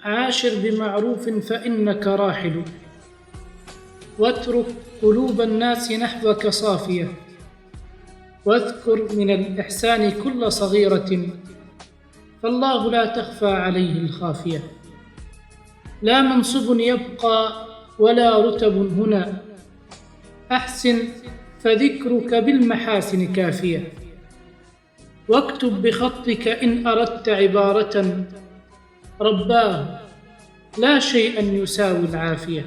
عاشر بمعروف فإنك راحل، واترك قلوب الناس نحوك صافية، واذكر من الإحسان كل صغيرة، فالله لا تخفى عليه الخافية. لا منصب يبقى ولا رتب هنا، أحسن فذكرك بالمحاسن كافية، واكتب بخطك إن أردت عبارة، رباه لا شيئا يساوي العافية.